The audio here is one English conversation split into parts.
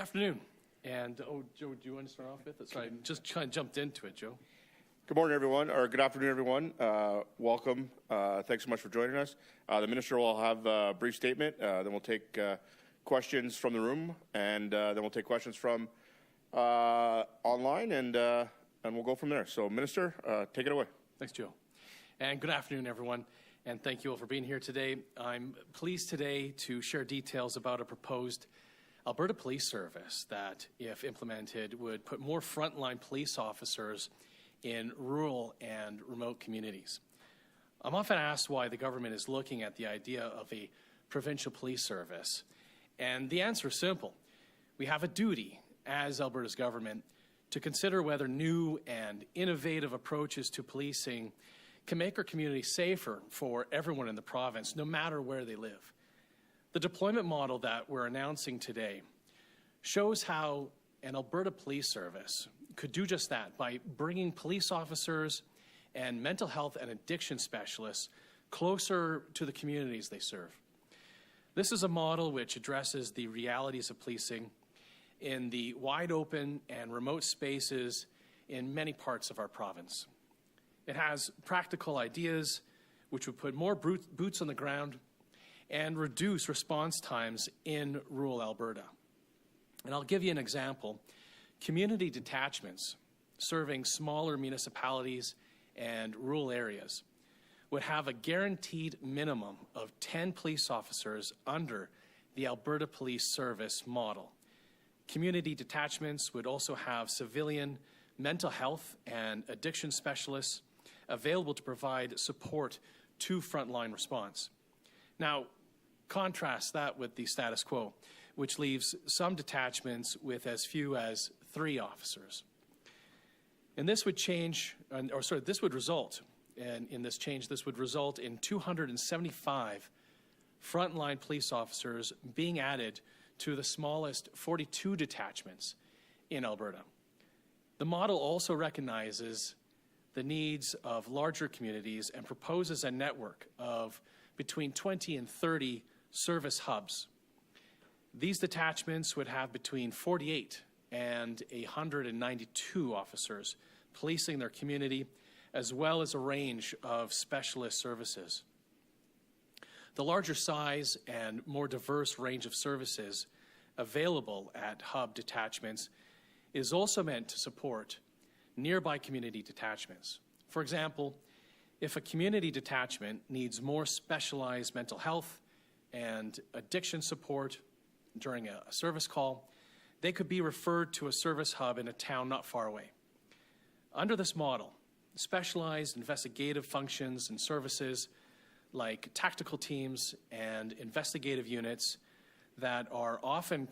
afternoon. And, Joe, do you want to start off with it? Sorry, I just kind of jumped into it, Joe. Good morning, everyone, or good afternoon, everyone. Welcome. Thanks so much for joining us. The Minister will have a brief statement, then we'll take questions from the room, and then we'll take questions from online, and we'll go from there. So, Minister, take it away. Thanks, Joe. And good afternoon, everyone, and thank you all for being here today. I'm pleased today to share details about a proposed Alberta Police Service that, if implemented, would put more frontline police officers in rural and remote communities. I'm often asked why the government is looking at the idea of a provincial police service, and the answer is simple. We have a duty as Alberta's government to consider whether new and innovative approaches to policing can make our community safer for everyone in the province, no matter where they live. The deployment model that we're announcing today shows how an Alberta Police Service could do just that by bringing police officers and mental health and addiction specialists closer to the communities they serve. This is a model which addresses the realities of policing in the wide open and remote spaces in many parts of our province. It has practical ideas which would put more boots on the ground and reduce response times in rural Alberta. And I'll give you an example. Community detachments serving smaller municipalities and rural areas would have a guaranteed minimum of 10 police officers under the Alberta Police Service model. Community detachments would also have civilian mental health and addiction specialists available to provide support to frontline response. Now, contrast that with the status quo, which leaves some detachments with as few as 3 officers. And this would result in 275 frontline police officers being added to the smallest 42 detachments in Alberta. The model also recognizes the needs of larger communities and proposes a network of between 20 and 30 service hubs. These detachments would have between 48 and 192 officers policing their community, as well as a range of specialist services. The larger size and more diverse range of services available at hub detachments is also meant to support nearby community detachments. For example, if a community detachment needs more specialized mental health and addiction support during a service call, they could be referred to a service hub in a town not far away. Under this model, specialized investigative functions and services like tactical teams and investigative units that are often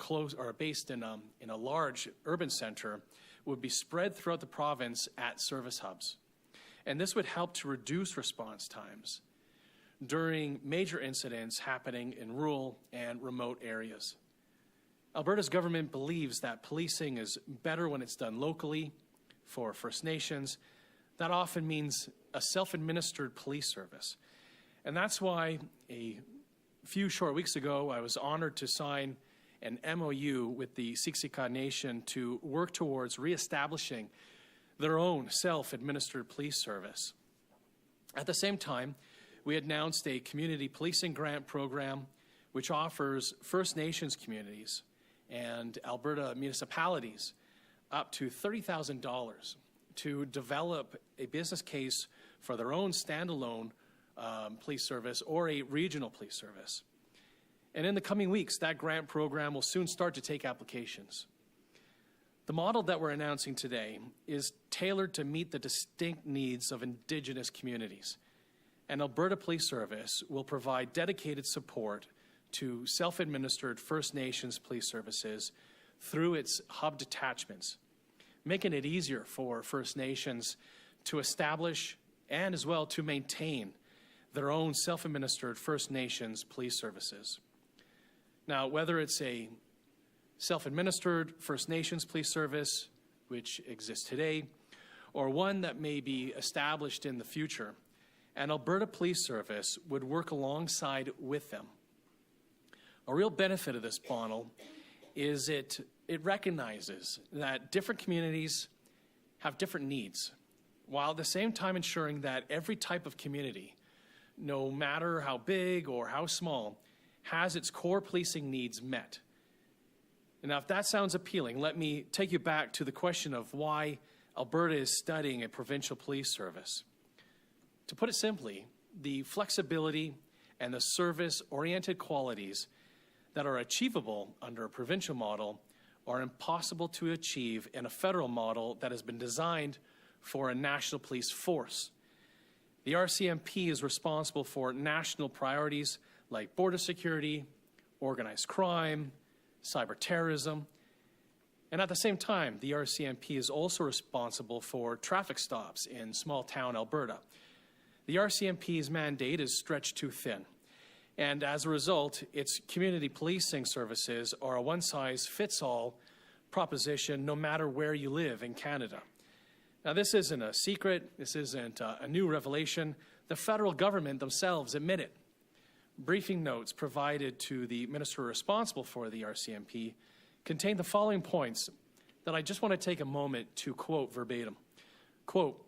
based in a large urban center would be spread throughout the province at service hubs. And this would help to reduce response times during major incidents happening in rural and remote areas. Alberta's government believes that policing is better when it's done locally for First Nations. That often means a self-administered police service. And that's why a few short weeks ago, I was honored to sign an MOU with the Siksika Nation to work towards reestablishing their own self-administered police service. At the same time, we announced a community policing grant program which offers First Nations communities and Alberta municipalities up to $30,000 to develop a business case for their own standalone police service or a regional police service. And in the coming weeks, that grant program will soon start to take applications. The model that we're announcing today is tailored to meet the distinct needs of Indigenous communities. And Alberta Police Service will provide dedicated support to self-administered First Nations police services through its hub detachments, making it easier for First Nations to establish and as well to maintain their own self-administered First Nations police services. Now, whether it's a self-administered First Nations police service, which exists today, or one that may be established in the future, an Alberta Police Service would work alongside with them. A real benefit of this model is it it recognizes that different communities have different needs, while at the same time ensuring that every type of community, no matter how big or how small, has its core policing needs met. And now, if that sounds appealing, let me take you back to the question of why Alberta is studying a provincial police service. To put it simply, the flexibility and the service-oriented qualities that are achievable under a provincial model are impossible to achieve in a federal model that has been designed for a national police force. The RCMP is responsible for national priorities like border security, organized crime, cyber terrorism, and at the same time, the RCMP is also responsible for traffic stops in small-town Alberta. The RCMP's mandate is stretched too thin, and as a result, its community policing services are a one-size-fits-all proposition no matter where you live in Canada. Now, this isn't a secret. This isn't a new revelation. The federal government themselves admit it. Briefing notes provided to the minister responsible for the RCMP contain the following points that I just want to take a moment to quote verbatim. Quote,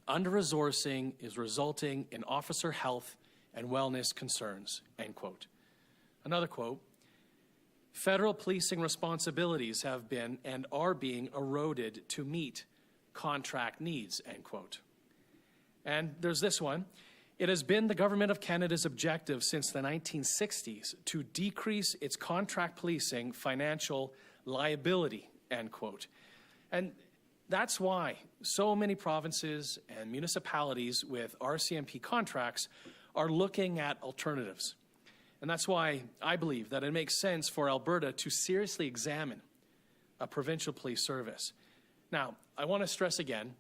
"Under-resourcing is resulting in officer health and wellness concerns," end quote. Another quote, "Federal policing responsibilities have been and are being eroded to meet contract needs," end quote. And there's this one. "It has been the Government of Canada's objective since the 1960s to decrease its contract policing financial liability," end quote. And that's why so many provinces and municipalities with RCMP contracts are looking at alternatives. And that's why I believe that it makes sense for Alberta to seriously examine a provincial police service. Now, I want to stress again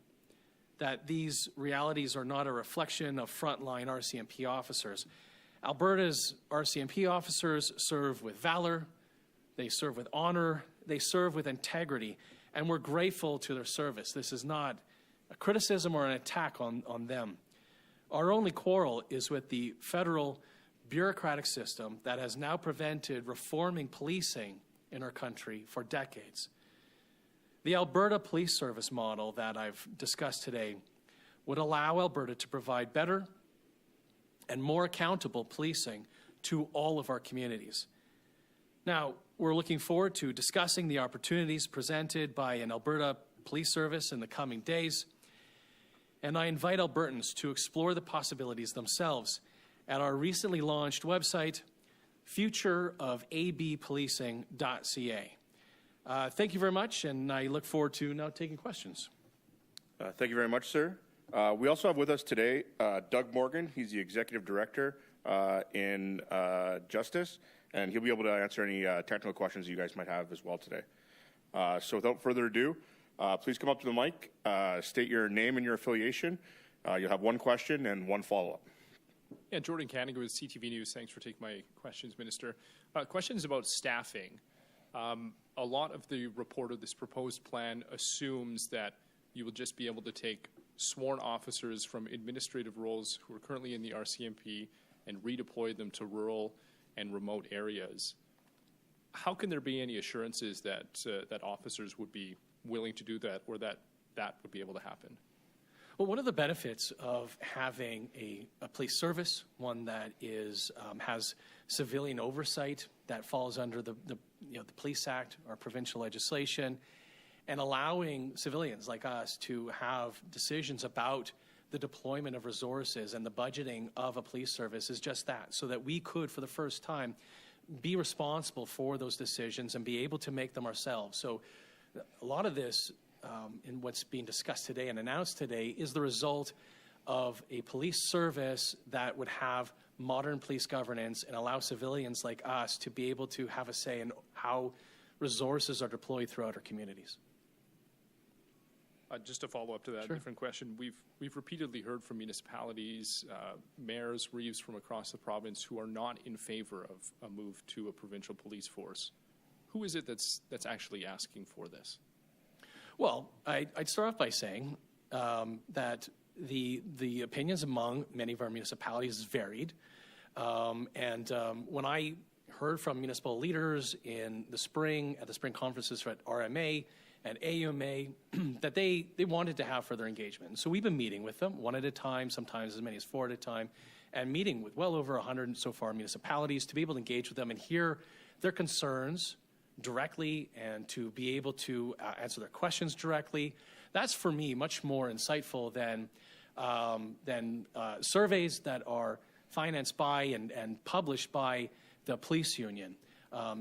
that these realities are not a reflection of frontline RCMP officers. Alberta's RCMP officers serve with valor, they serve with honor, they serve with integrity, and we're grateful to their service. This is not a criticism or an attack on them. Our only quarrel is with the federal bureaucratic system that has now prevented reforming policing in our country for decades. The Alberta Police Service model that I've discussed today would allow Alberta to provide better and more accountable policing to all of our communities. Now, we're looking forward to discussing the opportunities presented by an Alberta Police Service in the coming days, and I invite Albertans to explore the possibilities themselves at our recently launched website, futureofabpolicing.ca. Thank you very much, and I look forward to now taking questions. Thank you very much, sir. We also have with us today Doug Morgan. He's the Executive Director in Justice, and he'll be able to answer any technical questions you guys might have as well today. So without further ado, please come up to the mic, state your name and your affiliation. You'll have one question and one follow-up. Yeah, Jordan Canning with CTV News. Thanks for taking my questions, Minister. Questions about staffing. A lot of the report of this proposed plan assumes that you will just be able to take sworn officers from administrative roles who are currently in the RCMP and redeploy them to rural and remote areas. How can there be any assurances that that officers would be willing to do that, or that would be able to happen? Well, one of the benefits of having a police service, one that is has civilian oversight that falls under the Police Act or provincial legislation, and allowing civilians like us to have decisions about the deployment of resources and the budgeting of a police service is just that, so that we could, for the first time, be responsible for those decisions and be able to make them ourselves. So a lot of this in what's being discussed today and announced today is the result of a police service that would have modern police governance and allow civilians like us to be able to have a say in how resources are deployed throughout our communities. Just to follow up to that different question, we've repeatedly heard from municipalities, mayors, reeves from across the province who are not in favor of a move to a provincial police force. Who is it that's actually asking for this? Well, I'd start off by saying that the opinions among many of our municipalities is varied. When I heard from municipal leaders in the spring, at the spring conferences at RMA and AUMA, that they wanted to have further engagement. So we've been meeting with them one at a time, sometimes as many as 4 at a time, and meeting with well over 100 so far municipalities to be able to engage with them and hear their concerns directly and to be able to answer their questions directly. That's, for me, much more insightful than surveys that are financed by and published by the police union.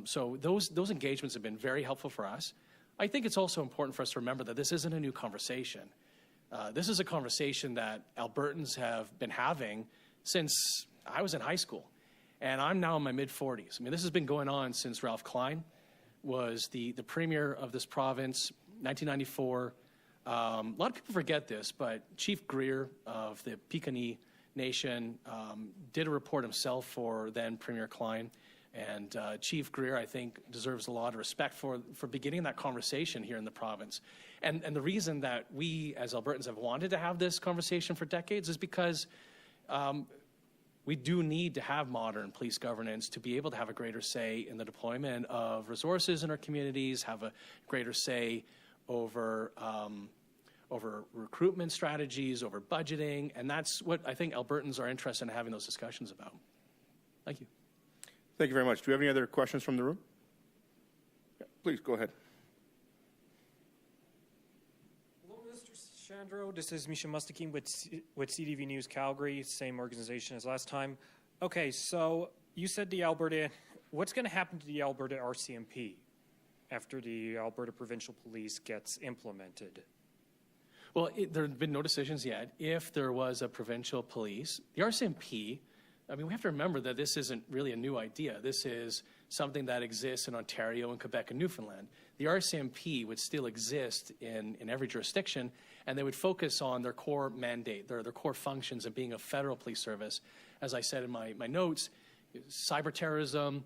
So those engagements have been very helpful for us. I think it's also important for us to remember that this isn't a new conversation. This is a conversation that Albertans have been having since I was in high school, and I'm now in my mid-40s. I mean, this has been going on since Ralph Klein was the premier of this province, 1994. A lot of people forget this, but Chief Greer of the Piikani Nation did a report himself for then Premier Klein. And Chief Greer, I think, deserves a lot of respect for beginning that conversation here in the province. And the reason that we, as Albertans, have wanted to have this conversation for decades is because we do need to have modern police governance to be able to have a greater say in the deployment of resources in our communities, have a greater say over recruitment strategies, over budgeting, and that's what I think Albertans are interested in having those discussions about. Thank you. Thank you very much. Do we have any other questions from the room? Yeah, please, go ahead. Hello, Mr. Shandro. This is Misha Mustakim with CTV News Calgary, same organization as last time. Okay, so you said what's going to happen to the Alberta RCMP after the Alberta Provincial Police gets implemented? Well, there have been no decisions yet. If there was a provincial police, the RCMP, I mean, we have to remember that this isn't really a new idea. This is something that exists in Ontario and Quebec and Newfoundland. The RCMP would still exist in every jurisdiction, and they would focus on their core mandate, their core functions of being a federal police service. As I said in my notes, cyber terrorism,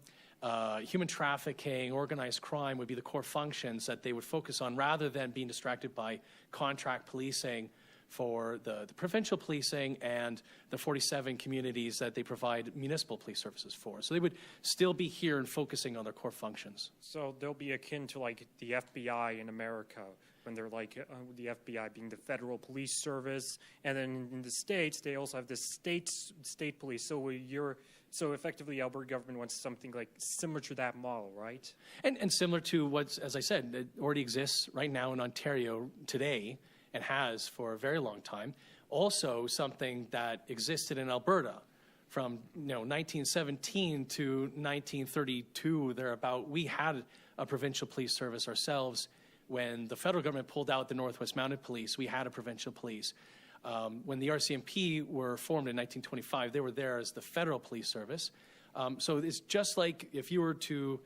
human trafficking, organized crime would be the core functions that they would focus on rather than being distracted by contract policing for the provincial policing and the 47 communities that they provide municipal police services for. So they would still be here and focusing on their core functions. So they'll be akin to like the FBI in America, when they're like the FBI being the federal police service, and then in the States they also have the state police. So effectively Alberta government wants something like similar to that model, right? And similar to what's, as I said, it already exists right now in Ontario today, and has for a very long time. Also something that existed in Alberta from 1917 to 1932, thereabout. We had a provincial police service ourselves. When the federal government pulled out the Northwest Mounted Police, we had a provincial police. When the RCMP were formed in 1925, they were there as the federal police service. So it's just like if you were to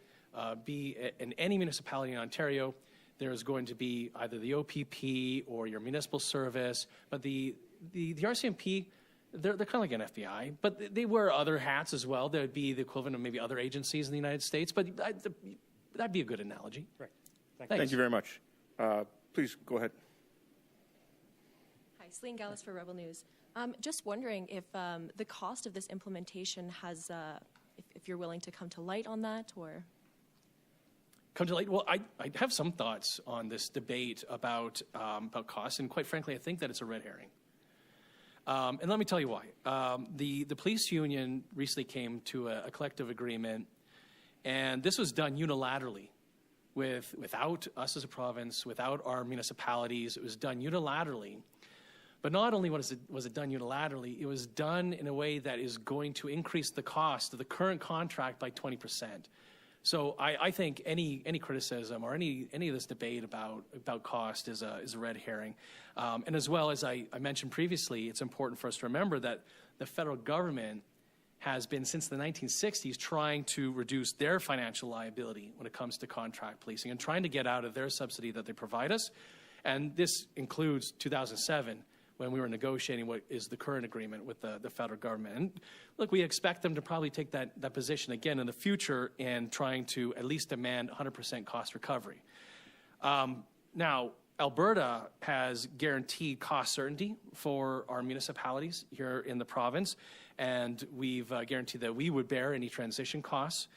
be in any municipality in Ontario, there's going to be either the OPP or your municipal service, but the RCMP, they're kind of like an FBI, but they wear other hats as well. They would be the equivalent of maybe other agencies in the United States, but that'd be a good analogy. Right. Thank you very much. Please go ahead. Hi, Celine Gallis for Rebel News. Just wondering if the cost of this implementation has, if you're willing to come to light on that, or... Come to light? Well, I have some thoughts on this debate about costs, and quite frankly, I think that it's a red herring. And let me tell you why. The police union recently came to a collective agreement, and this was done unilaterally, without us as a province, without our municipalities. It was done unilaterally. But not only was it done unilaterally, it was done in a way that is going to increase the cost of the current contract by 20%. So I think any criticism or any of this debate about cost is a red herring. And as well as I mentioned previously, it's important for us to remember that the federal government has been, since the 1960s, trying to reduce their financial liability when it comes to contract policing and trying to get out of their subsidy that they provide us. And this includes 2007, when we were negotiating what is the current agreement with the federal government. And look, we expect them to probably take that position again in the future in trying to at least demand 100% cost recovery. Now, Alberta has guaranteed cost certainty for our municipalities here in the province, and we've guaranteed that we would bear any transition costs.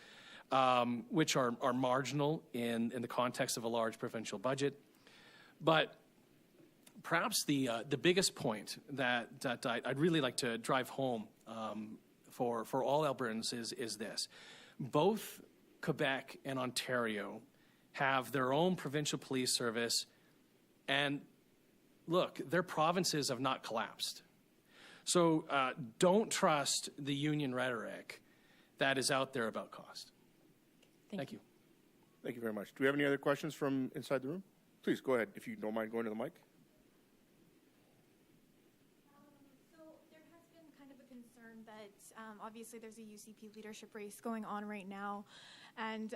which are marginal in the context of a large provincial budget. But perhaps the biggest point that I'd really like to drive home for all Albertans is this. Both Quebec and Ontario have their own provincial police service, and look, their provinces have not collapsed. So don't trust the union rhetoric that is out there about cost. Thank you. Thank you very much. Do we have any other questions from inside the room? Please go ahead, if you don't mind going to the mic. So there has been kind of a concern that obviously there's a UCP leadership race going on right now, and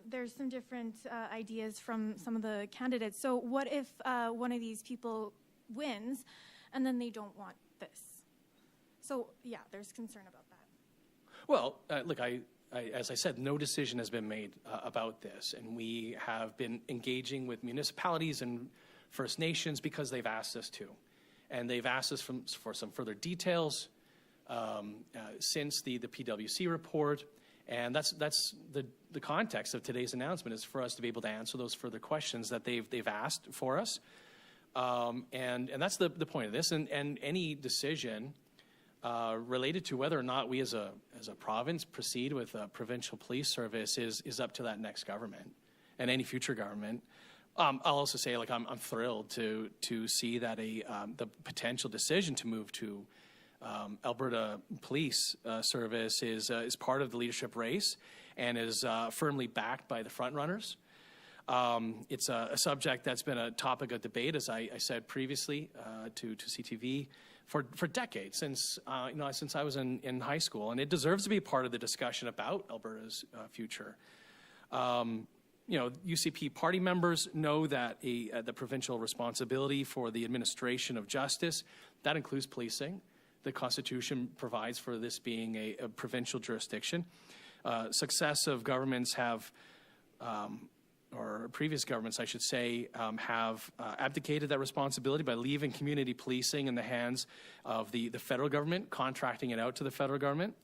there's some different ideas from some of the candidates. So what if one of these people wins and then they don't want this? So yeah, there's concern about that. Well, look, as I said, no decision has been made about this, and we have been engaging with municipalities and First Nations because they've asked us to, and they've asked us for some further details since the PwC report, and that's the context of today's announcement is for us to be able to answer those further questions that they've asked for us, and that's the point of this, and any decision related to whether or not we as a province proceed with a provincial police service is up to that next government and any future government. I'll also say, like, I'm thrilled to see that the potential decision to move to Alberta Police Service is part of the leadership race and is firmly backed by the frontrunners. It's a subject that's been a topic of debate, as I said previously to CTV, for decades, since I was in high school, and it deserves to be part of the discussion about Alberta's future. UCP party members know that the provincial responsibility for the administration of justice, that includes policing. The Constitution provides for this being a provincial jurisdiction. Successive governments have or previous governments, I should say, have abdicated that responsibility by leaving community policing in the hands of the federal government, contracting it out to the federal government,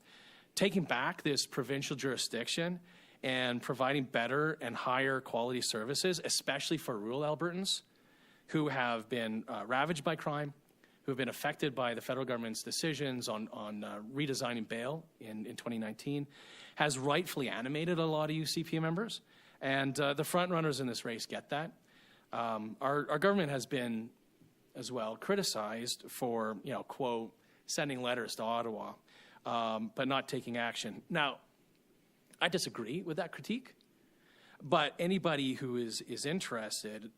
taking back this provincial jurisdiction and providing better and higher quality services, especially for rural Albertans who have been ravaged by crime, who have been affected by the federal government's decisions on redesigning bail in 2019, has rightfully animated a lot of UCP members. And the front runners in this race get that. Our government has been, as well, criticized for, quote, sending letters to Ottawa, but not taking action. Now, I disagree with that critique, but anybody who is interested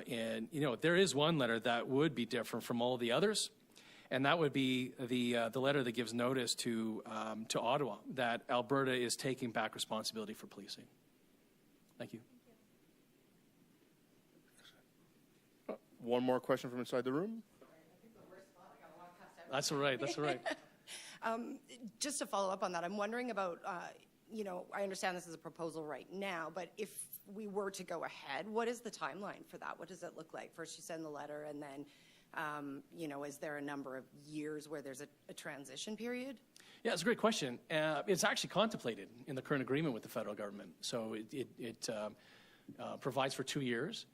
in, there is one letter that would be different from all the others, and that would be the letter that gives notice to Ottawa that Alberta is taking back responsibility for policing. Thank you. One more question from inside the room. That's all right. That's all right. Just to follow up on that, I'm wondering about, I understand this is a proposal right now, but if we were to go ahead, what is the timeline for that? What does it look like? First you send the letter, and then, is there a number of years where there's a transition period? Yeah, it's a great question. It's actually contemplated in the current agreement with the federal government. So it provides for 2 years.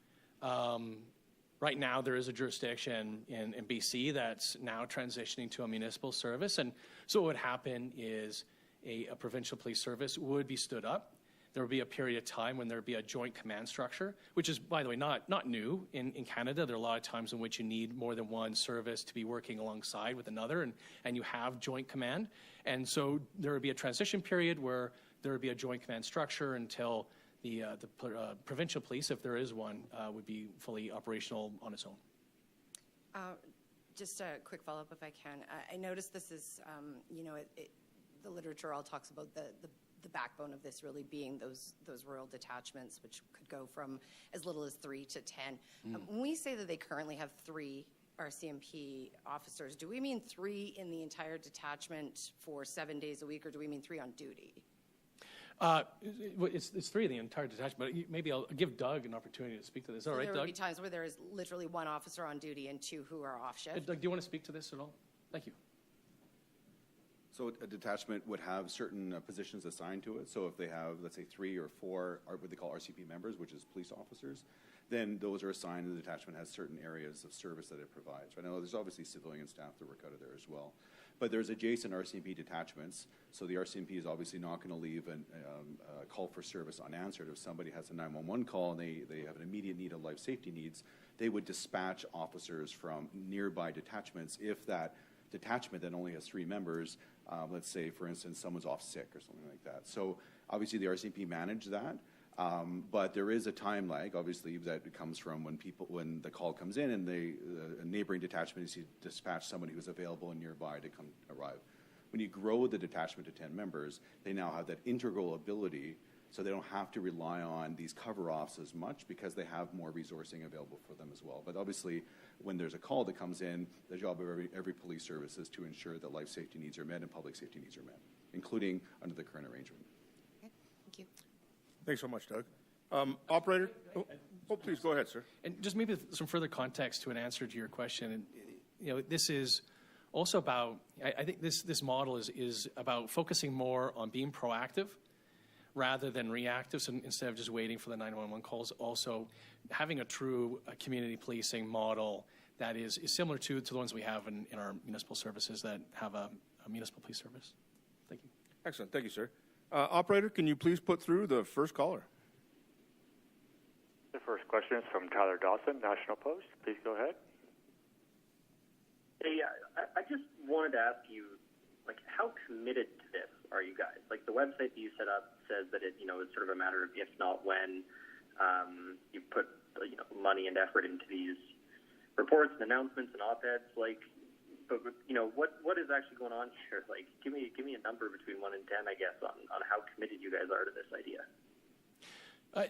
Right now, there is a jurisdiction in BC that's now transitioning to a municipal service. And so what would happen is a provincial police service would be stood up. There would be a period of time when there would be a joint command structure, which is, by the way, not new in Canada. There are a lot of times in which you need more than one service to be working alongside with another, and you have joint command. And so there would be a transition period where there would be a joint command structure until the provincial police, if there is one, would be fully operational on its own. Just a quick follow-up, if I can. I noticed this is, the literature all talks about the backbone of this really being those rural detachments, which could go from as little as 3 to 10. When we say that they currently have 3 RCMP officers, do we mean 3 in the entire detachment for 7 days a week, or do we mean 3 on duty? It's 3 in the entire detachment, but maybe I'll give Doug an opportunity to speak to this. All right, Doug? Doug? There will be times where there is literally 1 officer on duty and 2 who are off shift. Doug, do you want to speak to this at all? Thank you. So a detachment would have certain positions assigned to it. So if they have, let's say, 3 or 4 what they call RCP members, which is police officers, then those are assigned, and the detachment has certain areas of service that it provides. Right now, there's obviously civilian staff that work out of there as well. But there's adjacent RCMP detachments. So the RCMP is obviously not going to leave a call for service unanswered. If somebody has a 911 call and they have an immediate need of life safety needs, they would dispatch officers from nearby detachments if that detachment that only has 3 members, let's say, for instance, someone's off sick or something like that. So obviously the RCMP manage that, but there is a time lag, obviously, that comes from when the call comes in and a neighboring detachment needs to dispatch somebody who's available and nearby to come arrive. When you grow the detachment to 10 members, they now have that integral ability, so they don't have to rely on these cover-offs as much because they have more resourcing available for them as well. But obviously, when there's a call that comes in, the job of every police service is to ensure that life safety needs are met and public safety needs are met, including under the current arrangement. Okay, thank you. Thanks so much, Doug. Operator, please go ahead, sir. And just maybe some further context to an answer to your question. And, you know, this is also about, I think this model is about focusing more on being proactive rather than reactive. So instead of just waiting for the 911 calls, also having a true community policing model that is similar to the ones we have in our municipal services that have a municipal police service. Thank you. Excellent. Thank you, sir. Operator, can you please put through the first caller? The first question is from Tyler Dawson, National Post. Please go ahead. Hey, I just wanted to ask you, like, how committed to this are you guys? Like, the website that you set up says that it's sort of a matter of if not when. You put money and effort into these reports and announcements and op-eds. Like, but what is actually going on here? Like, give me a number between 1 and 10, I guess, on how committed you guys are to this idea.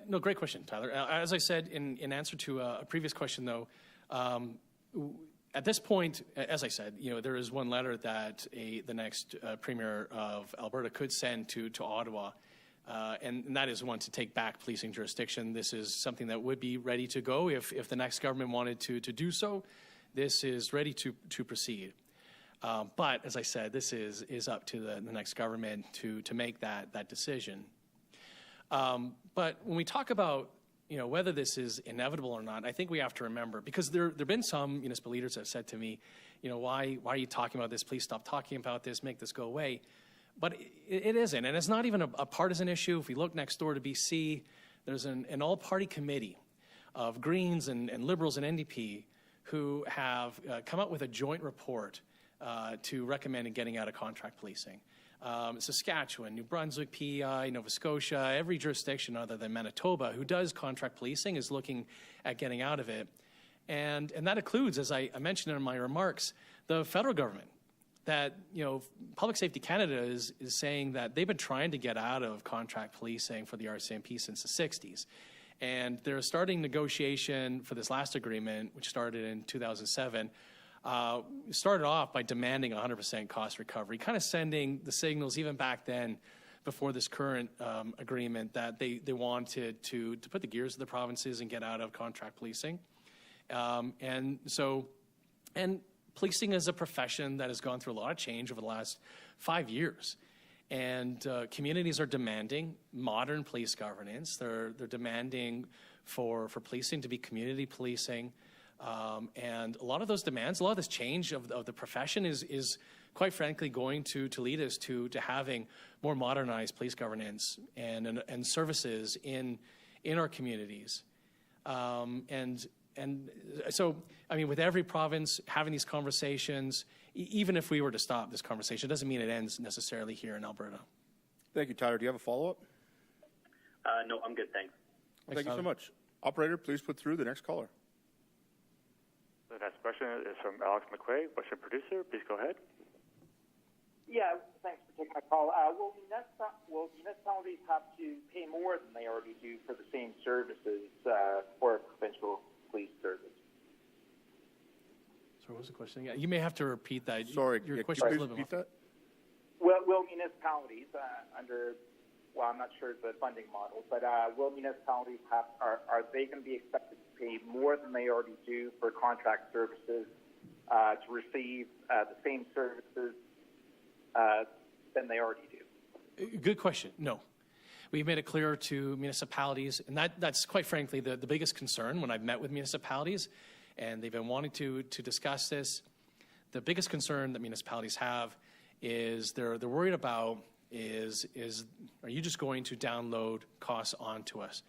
No, great question, Tyler. As I said in answer to a previous question, though, at this point, as I said, there is one letter that the next Premier of Alberta could send to Ottawa, and that is one to take back policing jurisdiction. This is something that would be ready to go if the next government wanted to do so. This is ready to proceed. But as I said, this is up to the next government to make that decision. But when we talk about whether this is inevitable or not, I think we have to remember, because there have been some municipal leaders that have said to me, why are you talking about this? Please stop talking about this. Make this go away. But it isn't, and it's not even a partisan issue. If we look next door to BC, there's an all-party committee of Greens and Liberals and NDP who have come up with a joint report to recommend getting out of contract policing. Saskatchewan, New Brunswick, PEI, Nova Scotia, every jurisdiction other than Manitoba who does contract policing is looking at getting out of it. And that includes, as I mentioned in my remarks, the federal government. That, Public Safety Canada is saying that they've been trying to get out of contract policing for the RCMP since the 60s. And they're starting negotiation for this last agreement, which started in 2007, started off by demanding 100% cost recovery, kind of sending the signals even back then, before this current agreement, that they wanted to put the gears of the provinces and get out of contract policing. And policing is a profession that has gone through a lot of change over the last 5 years. And communities are demanding modern police governance. They're demanding for policing to be community policing. And a lot of those demands, a lot of this change of the profession is quite frankly going to lead us to having more modernized police governance and services in our communities. And so, with every province having these conversations, even if we were to stop this conversation, it doesn't mean it ends necessarily here in Alberta. Thank you, Tyler. Do you have a follow-up? No, I'm good, thanks. Thank you so much. Operator, please put through the next caller. The next question is from Alex McQuaig, Western producer. Please go ahead. Yeah, thanks for taking my call. Will municipalities have to pay more than they already do for the same services for a provincial police service? Sorry, what was the question? Yeah, you may have to repeat that. Sorry, your could question you was a please little bit repeat that? Will municipalities I'm not sure the funding model, but will municipalities are they going to be expected to pay more than they already do for contract services to receive the same services than they already do? Good question. No. We've made it clear to municipalities, and that's quite frankly the biggest concern when I've met with municipalities, and they've been wanting to discuss this. The biggest concern that municipalities have is they're worried about is are you just going to download costs onto us?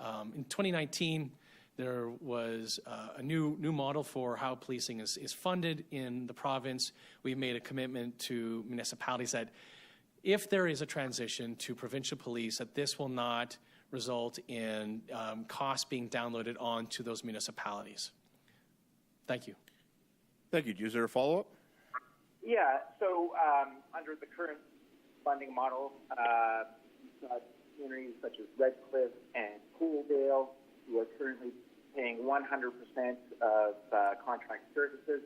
In 2019, there was a new model for how policing is funded in the province. We've made a commitment to municipalities that if there is a transition to provincial police, that this will not result in costs being downloaded onto those municipalities. Thank you. Thank you. Is there a follow-up? Yeah, so under the current funding model, you've got communities such as Redcliffe and Cooldale who are currently paying 100% of contract services.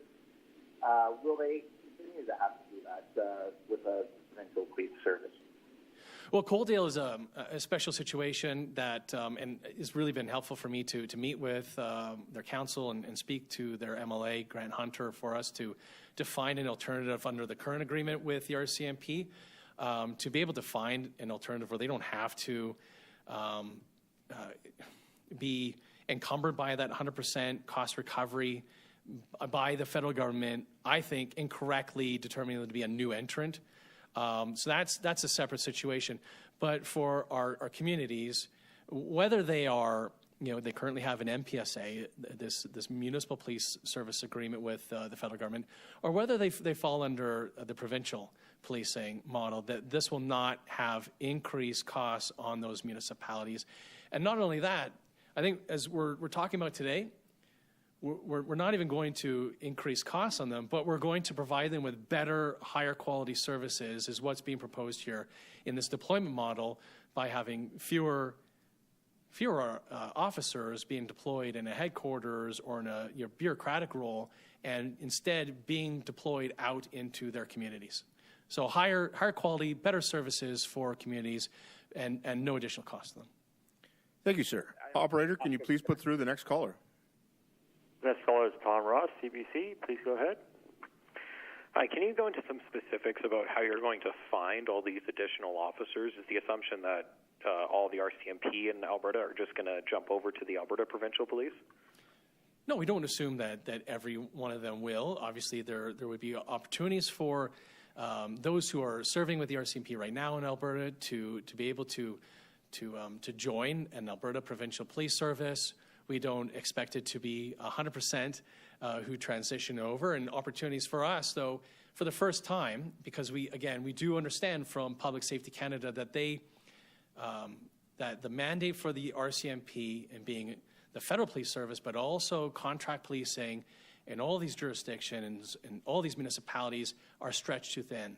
Will they continue to have to do that with a provincial police service? Well, Coaldale is a special situation that and it's really been helpful for me to meet with their council and speak to their MLA, Grant Hunter, for us to find an alternative under the current agreement with the RCMP, to be able to find an alternative where they don't have to be encumbered by that 100% cost recovery by the federal government, I think, incorrectly determining them to be a new entrant. So that's a separate situation. But for our communities, whether they are, they currently have an MPSA, this municipal police service agreement with the federal government, or whether they fall under the provincial policing model, that this will not have increased costs on those municipalities. And not only that, I think as we're talking about today, we're not even going to increase costs on them, but we're going to provide them with better, higher quality services is what's being proposed here in this deployment model by having fewer officers being deployed in a headquarters or in a bureaucratic role, and instead being deployed out into their communities. So higher quality, better services for communities and no additional cost to them. Thank you, sir. Operator, can you please put through the next caller? Next caller is Tom Ross, CBC. Please go ahead. Hi, can you go into some specifics about how you're going to find all these additional officers? Is the assumption that all the RCMP in Alberta are just going to jump over to the Alberta Provincial Police? No, we don't assume that every one of them will. Obviously, there would be opportunities for those who are serving with the RCMP right now in Alberta to be able to join an Alberta Provincial Police Service. We don't expect it to be 100% who transition over, and opportunities for us, though, for the first time, because we do understand from Public Safety Canada that that the mandate for the RCMP and being the federal police service, but also contract policing in all these jurisdictions and all these municipalities are stretched too thin.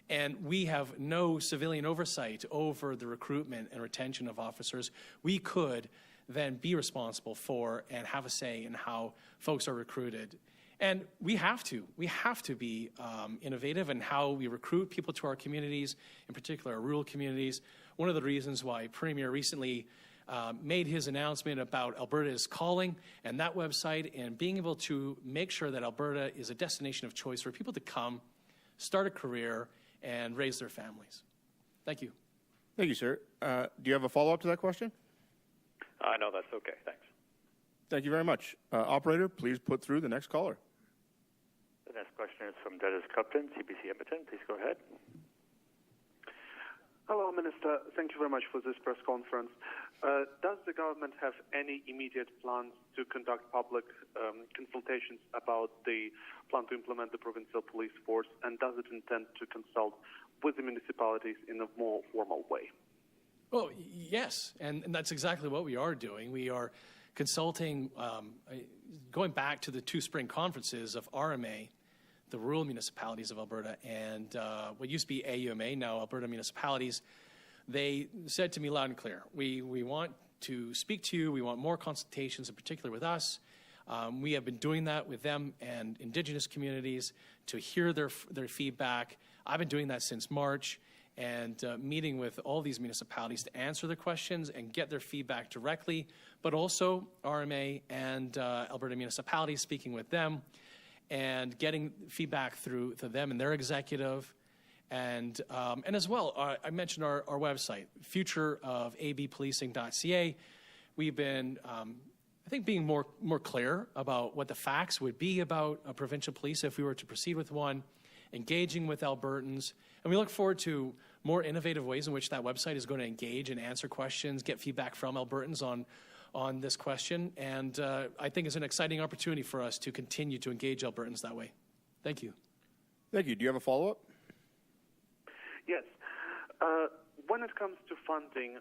And we have no civilian oversight over the recruitment and retention of officers. We could then be responsible for and have a say in how folks are recruited. And we have to be innovative in how we recruit people to our communities, in particular our rural communities. One of the reasons why Premier recently made his announcement about Alberta is Calling and that website, and being able to make sure that Alberta is a destination of choice for people to come, start a career, and raise their families. Thank you. Thank you, sir. Do you have a follow-up to that question? No, that's okay. Thanks. Thank you very much. Operator, please put through the next caller. The next question is from Dennis Cupton, CBC Edmonton. Please go ahead. Hello, Minister. Thank you very much for this press conference. Does the government have any immediate plans to conduct public consultations about the plan to implement the provincial police force, and does it intend to consult with the municipalities in a more formal way? Well, yes, and that's exactly what we are doing. We are consulting, going back to the two spring conferences of RMA, the rural municipalities of Alberta, and what used to be AUMA, now Alberta Municipalities. They said to me loud and clear, we want to speak to you, we want more consultations, in particular with us. We have been doing that with them and Indigenous communities to hear their feedback. I've been doing that since March, and meeting with all these municipalities to answer their questions and get their feedback directly, but also RMA and Alberta Municipalities, speaking with them and getting feedback through to them and their executive, And as well, I mentioned our website, futureofabpolicing.ca. We've been, I think, being more clear about what the facts would be about a provincial police if we were to proceed with one, engaging with Albertans. And we look forward to more innovative ways in which that website is going to engage and answer questions, get feedback from Albertans on this question. And I think it's an exciting opportunity for us to continue to engage Albertans that way. Thank you. Thank you. Do you have a follow-up? Yes. When it comes to funding,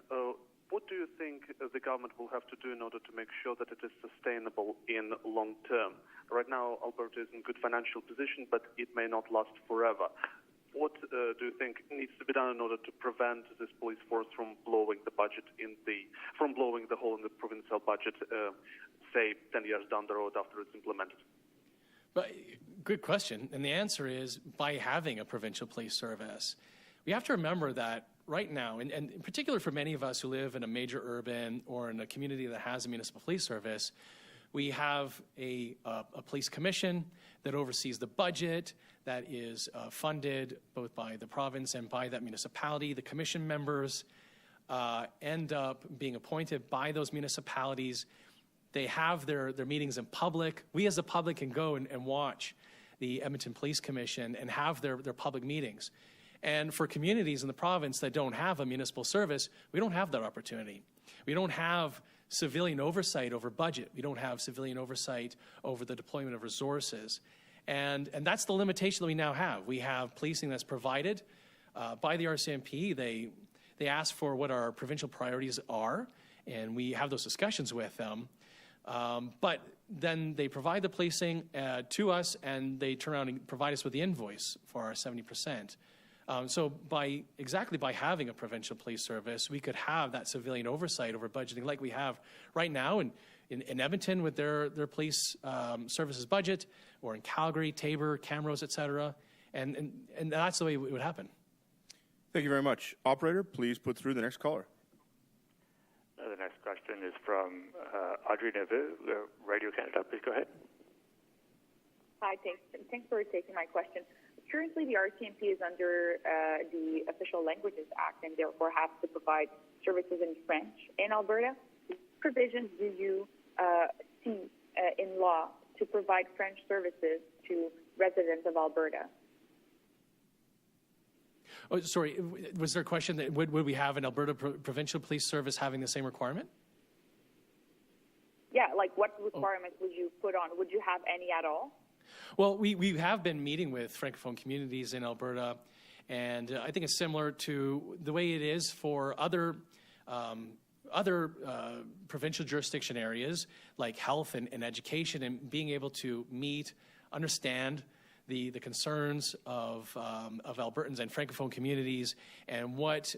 what do you think the government will have to do in order to make sure that it is sustainable in long term? Right now, Alberta is in good financial position, but it may not last forever. What do you think needs to be done in order to prevent this police force from blowing the budget blowing the hole in the provincial budget, say 10 years down the road after it's implemented? But good question, and the answer is by having a provincial police service. We have to remember that right now, and in particular for many of us who live in a major urban or in a community that has a municipal police service, we have a police commission that oversees the budget, that is funded both by the province and by that municipality. The commission members end up being appointed by those municipalities. They have their meetings in public. We as the public can go and watch the Edmonton Police Commission and have their public meetings. And for communities in the province that don't have a municipal service, we don't have that opportunity. We don't have civilian oversight over budget. We don't have civilian oversight over the deployment of resources. And that's the limitation that we now have. We have policing that's provided by the RCMP. They ask for what our provincial priorities are, and we have those discussions with them. But then they provide the policing to us, and they turn around and provide us with the invoice for our 70%. So by having a provincial police service, we could have that civilian oversight over budgeting like we have right now in Edmonton with their police services budget, or in Calgary, Tabor, Camrose, et cetera. And that's the way it would happen. Thank you very much. Operator, please put through the next caller. The next question is from Audrey Neveu, Radio Canada. Please go ahead. Hi, thanks for taking my question. Currently, the RCMP is under the Official Languages Act and therefore has to provide services in French in Alberta. What provisions do you see in law to provide French services to residents of Alberta? Oh, sorry, was there a question that would we have an Alberta Provincial Police Service having the same requirement? Yeah, like what requirements would you put on? Would you have any at all? Well, we have been meeting with Francophone communities in Alberta, and I think it's similar to the way it is for other provincial jurisdiction areas like health and education, and being able to meet, understand the concerns of Albertans and Francophone communities, and what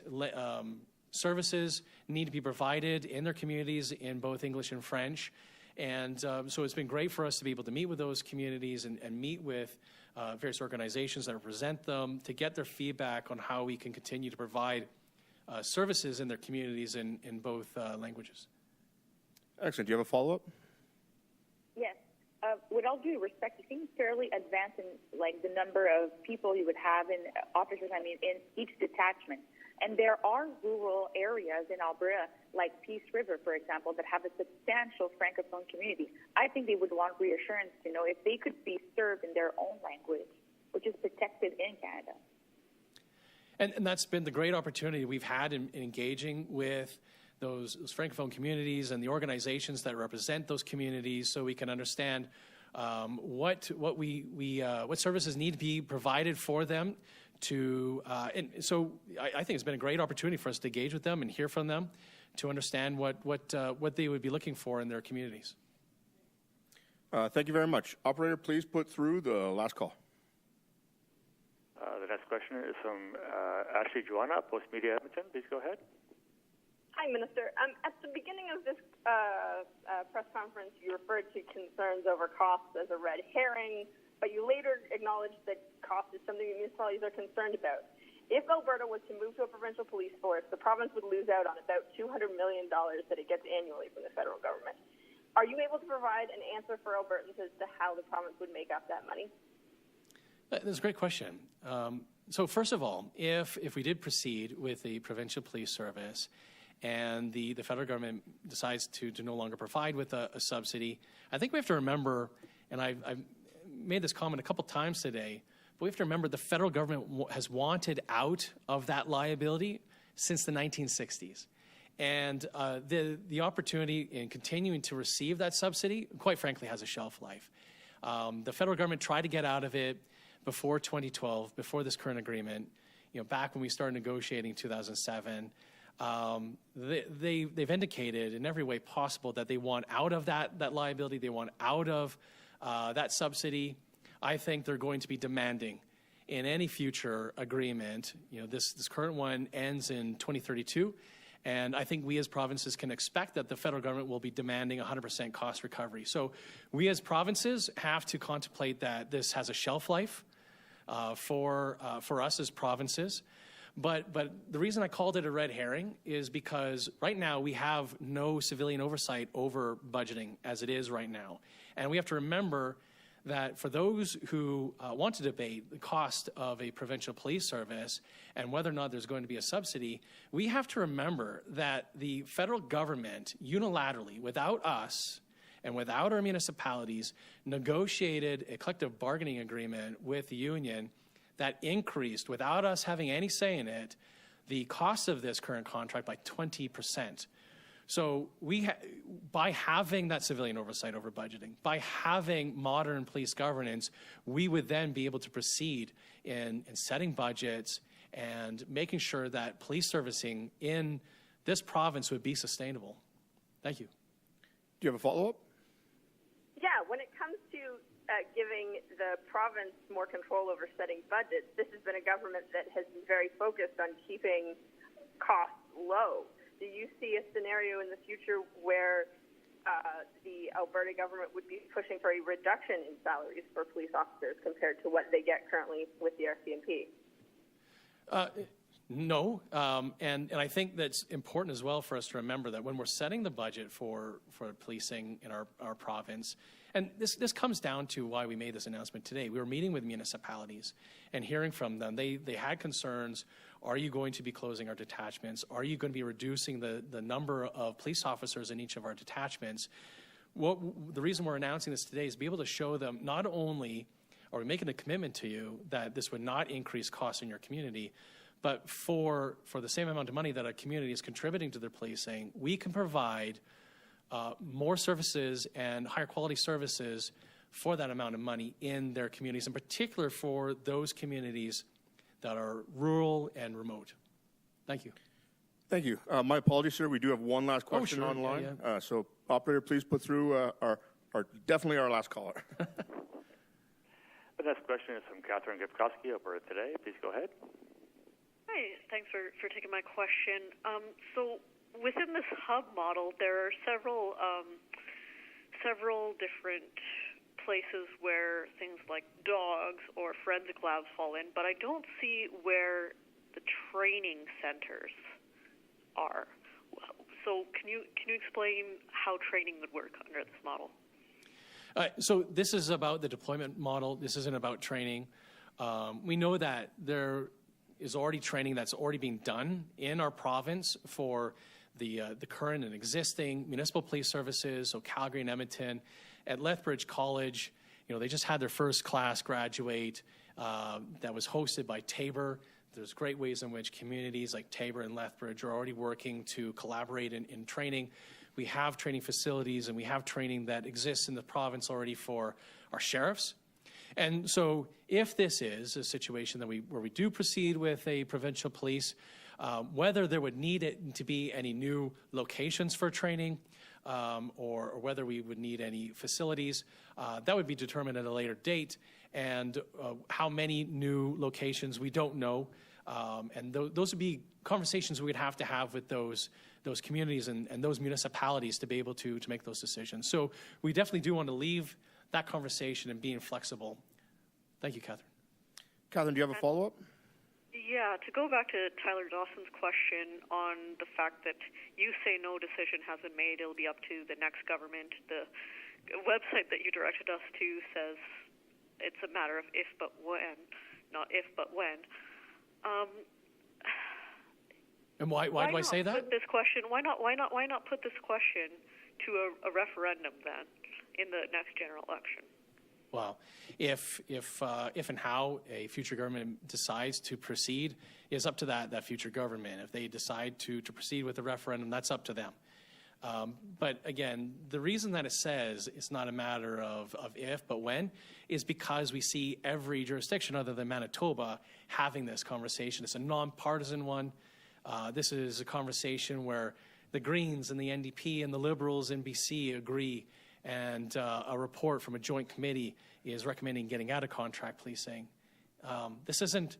services need to be provided in their communities in both English and French. And so it's been great for us to be able to meet with those communities and meet with various organizations that represent them to get their feedback on how we can continue to provide services in their communities in both languages. Excellent. Do you have a follow-up? Yes. With all due respect, it seems fairly advanced in like the number of people you would have in officers, in each detachment. And there are rural areas in Alberta, like Peace River, for example, that have a substantial Francophone community. I think they would want reassurance to know if they could be served in their own language, which is protected in Canada. And that's been the great opportunity we've had in engaging with those Francophone communities and the organizations that represent those communities, so we can understand what services need to be provided for them. And so I think it's been a great opportunity for us to engage with them and hear from them to understand what they would be looking for in their communities. Thank you very much. Operator, please put through the last call. The next question is from Ashley Joanna, Postmedia Edmonton. Please go ahead. Hi, Minister. At the beginning of this press conference, you referred to concerns over costs as a red herring, but you later acknowledged that cost is something that municipalities are concerned about. If Alberta was to move to a provincial police force, the province would lose out on about $200 million that it gets annually from the federal government. Are you able to provide an answer for Albertans as to how the province would make up that money? That's a great question. So first of all, if we did proceed with the provincial police service and the federal government decides to no longer provide with a subsidy, I think we have to remember, and I've made this comment a couple times today, but we have to remember the federal government has wanted out of that liability since the 1960s. And the opportunity in continuing to receive that subsidy, quite frankly, has a shelf life. The federal government tried to get out of it before 2012, before this current agreement, back when we started negotiating in 2007. They've indicated in every way possible that they want out of that liability, they want out of that subsidy. I think they're going to be demanding in any future agreement. This current one ends in 2032. And I think we as provinces can expect that the federal government will be demanding 100% cost recovery. So we as provinces have to contemplate that this has a shelf life for us as provinces. But the reason I called it a red herring is because right now we have no civilian oversight over budgeting as it is right now. And we have to remember that for those who want to debate the cost of a provincial police service and whether or not there's going to be a subsidy, we have to remember that the federal government unilaterally, without us and without our municipalities, negotiated a collective bargaining agreement with the union that increased, without us having any say in it, the cost of this current contract by 20%. So by having that civilian oversight over budgeting, by having modern police governance, we would then be able to proceed in setting budgets and making sure that police servicing in this province would be sustainable. Thank you. Do you have a follow-up? Yeah, when it comes to giving the province more control over setting budgets, this has been a government that has been very focused on keeping costs low. Do you see a scenario in the future where the Alberta government would be pushing for a reduction in salaries for police officers compared to what they get currently with the RCMP? No, and I think that's important as well for us to remember that when we're setting the budget for policing in our province, and this comes down to why we made this announcement today. We were meeting with municipalities and hearing from them. They had concerns. Are you going to be closing our detachments? Are you going to be reducing the number of police officers in each of our detachments? The reason we're announcing this today is to be able to show them not only are we making a commitment to you that this would not increase costs in your community, but for the same amount of money that a community is contributing to their policing, we can provide more services and higher quality services for that amount of money in their communities, in particular for those communities that are rural and remote. Thank you. Thank you. My apologies, sir. We do have one last question online. Yeah. So, operator, please put through our definitely our last caller. The next question is from Catherine Gipkowski, Alberta Today. Please go ahead. Hi, thanks for taking my question. So within this hub model, there are several different places where things like dogs or forensic labs fall in, but I don't see where the training centers are. So can you explain how training would work under this model? So this is about the deployment model. This isn't about training. We know that there is already training that's already being done in our province for the current and existing municipal police services, so Calgary and Edmonton. At Lethbridge College, they just had their first class graduate that was hosted by Tabor. There's great ways in which communities like Tabor and Lethbridge are already working to collaborate in training. We have training facilities and we have training that exists in the province already for our sheriffs. And so if this is a situation that where we do proceed with a provincial police, whether there would need it to be any new locations for training or whether we would need any facilities, that would be determined at a later date. And how many new locations, we don't know. And those would be conversations we would have to have with those communities and those municipalities to be able to make those decisions. So we definitely do want to leave that conversation and being flexible. Thank you, Catherine. Catherine, do you have a follow-up? Yeah, to go back to Tyler Dawson's question on the fact that you say no decision has been made, it'll be up to the next government. The website that you directed us to says it's a matter of if but when, not if but when. And why do I say that? Put this question, why not put this question to a referendum then in the next general election? Well, if and how a future government decides to proceed is up to that future government. If they decide to proceed with the referendum, that's up to them. But again, the reason that it says it's not a matter of if, but when, is because we see every jurisdiction other than Manitoba having this conversation. It's a nonpartisan one. This is a conversation where the Greens and the NDP and the Liberals in BC agree, and a report from a joint committee is recommending getting out of contract policing. This isn't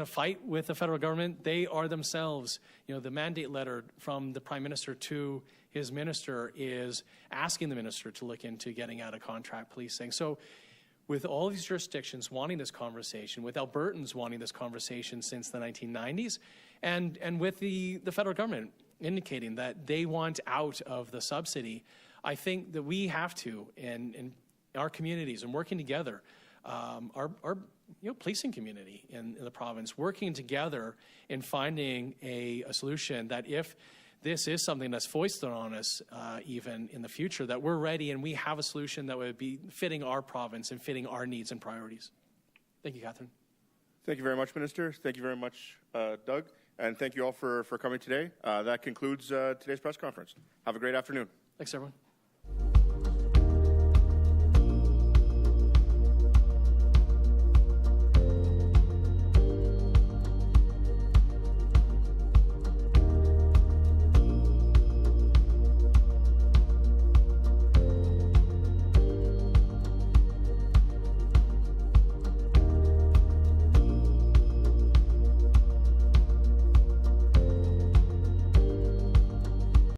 a fight with the federal government. They are themselves, the mandate letter from the Prime Minister to his minister is asking the minister to look into getting out of contract policing. So with all these jurisdictions wanting this conversation, with Albertans wanting this conversation since the 1990s, and with the federal government indicating that they want out of the subsidy, I think that we have to, in our communities and working together, our policing community in the province, working together in finding a solution that if this is something that's foisted on us even in the future, that we're ready and we have a solution that would be fitting our province and fitting our needs and priorities. Thank you, Catherine. Thank you very much, Minister. Thank you very much, Doug. And thank you all for coming today. That concludes today's press conference. Have a great afternoon. Thanks, everyone.